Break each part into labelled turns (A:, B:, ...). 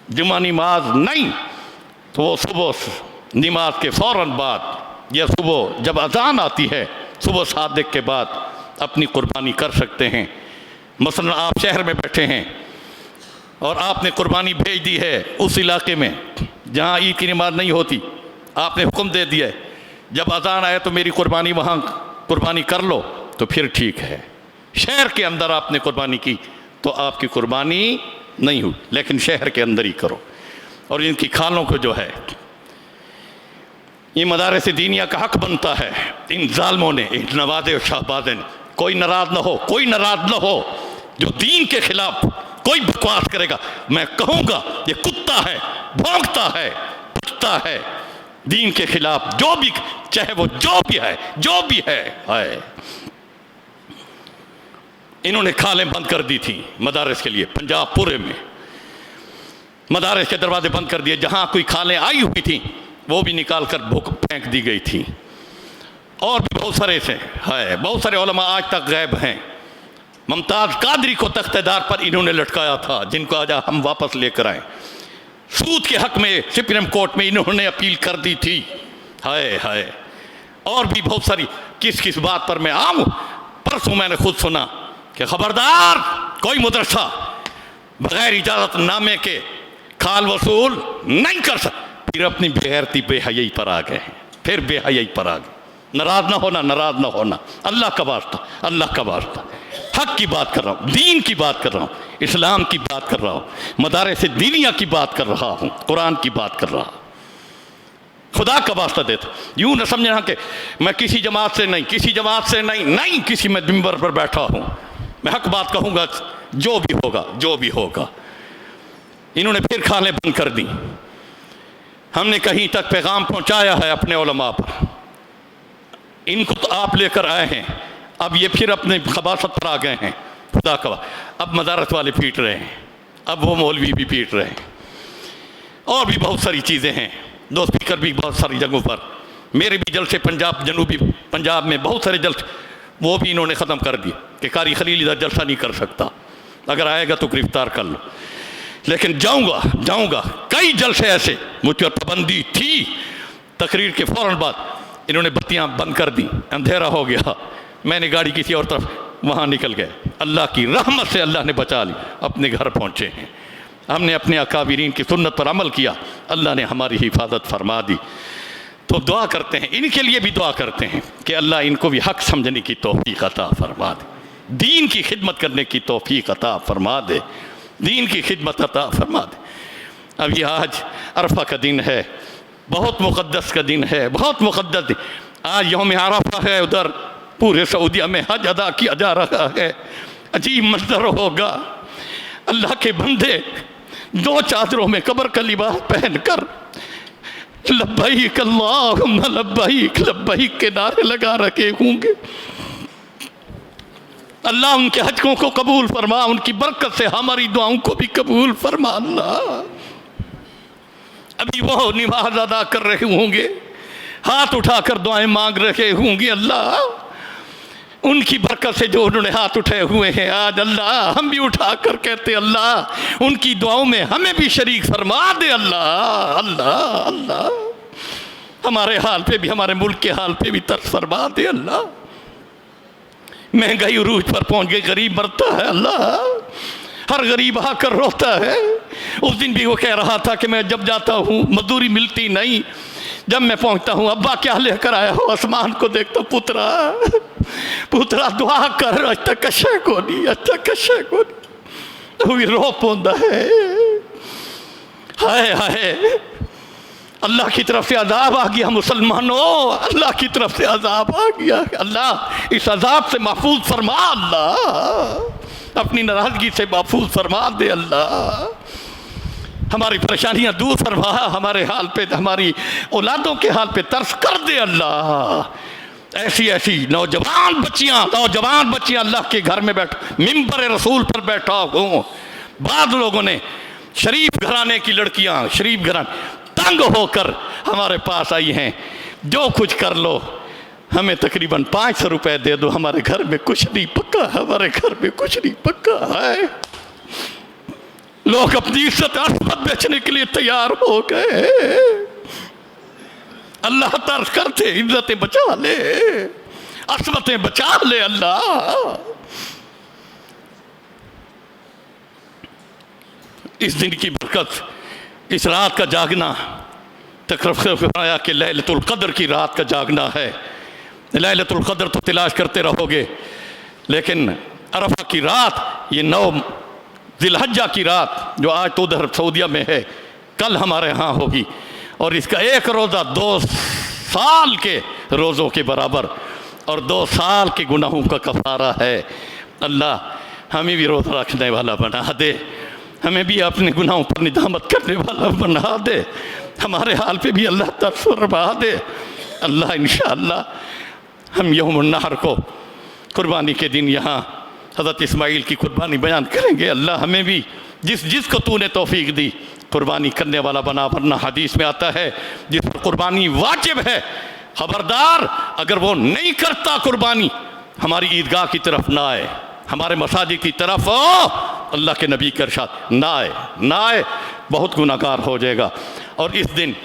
A: जुमा नमाज नहीं तो वो सुबह नमाज के फ़ौरन बाद या सुबह जब अजान आती है सुबह सादिक के बाद अपनी कुर्बानी कर सकते हैं। मसलन आप शहर में बैठे हैं और आपने कुर्बानी भेज दी है उस इलाके में जहाँ ईद की नमाज नहीं होती, आपने हुक्म दे दिया है जब अजान आए तो मेरी कुर्बानी वहाँ कुर्बानी कर लो, तो फिर ठीक है। शहर के अंदर आपने कुर्बानी की तो आपकी कुर्बानी नहीं हुई, लेकिन शहर के अंदर ही करो। और इनकी खालों को जो है ये मदारस दीनिया का हक बनता है। इन जालमों ने, इन नवाज़े और शहबाज़े ने, कोई नाराज़ ना हो, कोई नाराज़ ना हो जो दीन के खिलाफ कोई बकवास करेगा। मैं कहूँगा ये कुत्ता है, भौंकता है, भुकता है दीन के खिलाफ, जो भी, चाहे वो जो भी है। इन्होंने खालें बंद कर दी थी मदारस के लिए। पंजाब पूरे में मदारस के दरवाजे बंद कर दिए। जहाँ कोई खालें आई हुई थी वो भी निकाल कर फेंक दी गई थी। और भी बहुत सारे से है, बहुत सारे उलमा आज तक गायब हैं। मुमताज़ कादरी को तख्तेदार पर इन्होंने लटकाया था, जिनको आज हम वापस लेकर आए। सूद के हक में सुप्रीम कोर्ट में इन्होंने अपील कर दी थी। हाय और भी बहुत सारी, किस किस बात पर मैं आऊँ। परसों मैंने खुद सुना कि खबरदार कोई मदरसा बगैर इजाज़त नामे के खाल वसूल नहीं कर सकता। फिर अपनी बेगैरती बेहयाई पर आ गए, फिर बेहयाई पर आ गए। नाराज ना होना, नाराज ना होना, अल्लाह का वास्ता, अल्लाह का वास्ता। हक की बात कर रहा हूँ, दीन की बात कर रहा हूँ, इस्लाम की बात कर रहा हूँ, मदारस दीनिया की बात कर रहा हूँ, कुरान की बात कर रहा हूँ। खुदा का वास्ता देता, यूँ न समझना कि मैं किसी जमात से नहीं, किसी जमात से नहीं, किसी मैं मिंबर पर बैठा हूँ, मैं हक बात कहूँगा, जो भी होगा, जो भी होगा। इन्होंने फिर खालें बंद कर दी। हमने कहीं तक पैगाम पहुँचाया है अपने उलमा पर, इनको तो आप लेकर आए हैं, अब ये फिर अपने खबासत पर आ गए हैं। खुदा का, अब मदारस वाले पीट रहे हैं, अब वो मौलवी भी पीट रहे हैं। और भी बहुत सारी चीज़ें हैं, दो स्पीकर भी बहुत सारी जगहों पर, मेरे भी जलसे पंजाब, जनूबी पंजाब में बहुत सारे जलसे, वो भी इन्होंने ख़त्म कर दिए कि कारी खलील इधर जलसा नहीं कर सकता, अगर आएगा तो गिरफ्तार कर लो। लेकिन जाऊँगा कई जलसे ऐसे मुझ पर पाबंदी थी, तकरीर के फ़ौरन बाद इन्होंने बत्तियाँ बंद कर दी, अंधेरा हो गया, मैंने गाड़ी किसी और तरफ वहाँ निकल गए। अल्लाह की रहमत से अल्लाह ने बचा ली, अपने घर पहुँचे हैं। हमने अपने अकाबिरीन की सुन्नत पर अमल किया, अल्लाह ने हमारी हिफाजत फरमा दी। तो दुआ करते हैं, इनके लिए भी दुआ करते हैं कि अल्लाह इनको भी हक़ समझने की तौफ़ीक़ अता फरमा दे, दीन की खिदमत करने की तौफ़ीक़ अता फरमा दे, दीन की खिदमत अता फरमा दे। अभी आज अरफा का दिन है, बहुत मुक़द्दस का दिन है, बहुत मुक़द्दस दिन। आज यौम अरफा है, उधर पूरे सऊदिया में हज अदा किया जा रहा है। अजीब मंजर होगा, अल्लाह के बंदे दो चादरों में कब्र का लिबास पहनकर लब्बैक अल्लाहुम्मा लब्बैक लब्बैक के नारे लगा रखे होंगे। अल्लाह उनके हजों को कबूल फरमा, उनकी बरकत से हमारी दुआओं को भी कबूल फरमा। अल्लाह अभी वो नमाज अदा कर रहे होंगे, हाथ उठाकर दुआएं मांग रहे होंगे। अल्लाह उनकी बरकत से जो उन्होंने हाथ उठाए हुए हैं आज, अल्लाह हम भी उठाकर कहते अल्लाह उनकी दुआओं में हमें भी शरीक फरमा दे। अल्लाह अल्लाह अल्लाह हमारे हाल पे भी, हमारे मुल्क के हाल पे भी तरस फरमा दे। अल्लाह महंगाई उरूज पर पहुंच गई, गरीब मरता है। अल्लाह हर गरीब आकर रोता है। उस दिन भी वो कह रहा था कि मैं जब जाता हूँ मजदूरी मिलती नहीं, जब मैं पहुंचता हूँ अब्बा क्या लेकर आया हो, आसमान को देखता, पुत्रा पुत्रा दुआ कर, अच्छा कशे को नहीं, अच्छा कशे को नहीं, रो पौंदा है। हाय हाय अल्लाह की तरफ से अजाब आ गया मुसलमानों, अल्लाह की तरफ से अजाब आ गया। अल्लाह इस अजाब से महफूज फरमा, अल्लाह अपनी नाराज़गी से महफूज फरमा दे। अल्लाह हमारी परेशानियां दूर फरमा, हमारे हाल पे, हमारी औलादों के हाल पे तरस कर दे। अल्लाह ऐसी ऐसी नौजवान बच्चियां अल्लाह के घर में बैठ, मिंबर रसूल पर बैठा हूँ। बाद लोगों ने शरीफ घराने की लड़कियां, शरीफ घराने तंग होकर हमारे पास आई हैं, जो कुछ कर लो, हमें तकरीबन 500 रुपए दे दो, हमारे घर में कुछ नहीं पक्का, हमारे घर में कुछ नहीं पक्का है। लोग अपनी इज्जत असमत बेचने के लिए तैयार हो गए। अल्लाह तर्क करते इज्जतें बचा ले, असमतें बचा ले अल्लाह। इस दिन की बरकत, इस रात का जागना, तकरफ से फरमाया कि लैलतुल क़द्र की रात का जागना है। लैलतुल क़द्र तो तलाश करते रहोगे, लेकिन अरफा की रात, ये 9 ज़िलहज्जा की रात जो आज तो उधर सऊदिया में है, कल हमारे यहाँ होगी, और इसका एक रोज़ा 2 साल के रोज़ों के बराबर और 2 साल के गुनाहों का कफ़ारा है। अल्लाह हमें भी रोज़ा रखने वाला बना दे, हमें भी अपने गुनाहों पर निदामत करने वाला बना दे, हमारे हाल पे भी अल्लाह तरस फरमा दे। अल्लाह इंशाअल्लाह हम यौमुन नहर को, कुर्बानी के दिन यहाँ हज़रत इस्माइल की कुर्बानी बयान करेंगे। अल्लाह हमें भी जिसको तूने तौफीक दी कुर्बानी करने वाला बना, वरना हदीस में आता है जिस पर कुर्बानी वाजिब है, खबरदार अगर वो नहीं करता कुर्बानी, हमारी ईदगाह की तरफ ना आए, हमारे मसाजिद की तरफ अल्लाह के नबी के इरशाद ना आए, बहुत गुनाहगार हो जाएगा। और इस दिन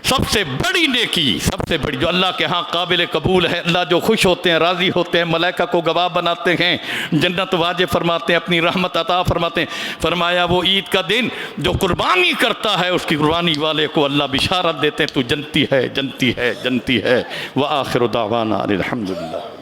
A: सबसे बड़ी नेकी, सबसे बड़ी जो अल्लाह के यहाँ काबिल कबूल है, अल्लाह जो खुश होते हैं, राज़ी होते हैं, मलाइका को गवाह बनाते हैं, जन्नत वाजिब फरमाते हैं, अपनी रहमत अता फरमाते हैं, फरमाया वो ईद का दिन जो कुर्बानी करता है उसकी कुर्बानी वाले को अल्लाह बिशारत देते हैं, तू जनती है, जनती है, जनती है। व आखिर दावाना अनिल हम्दुलिल्लाह।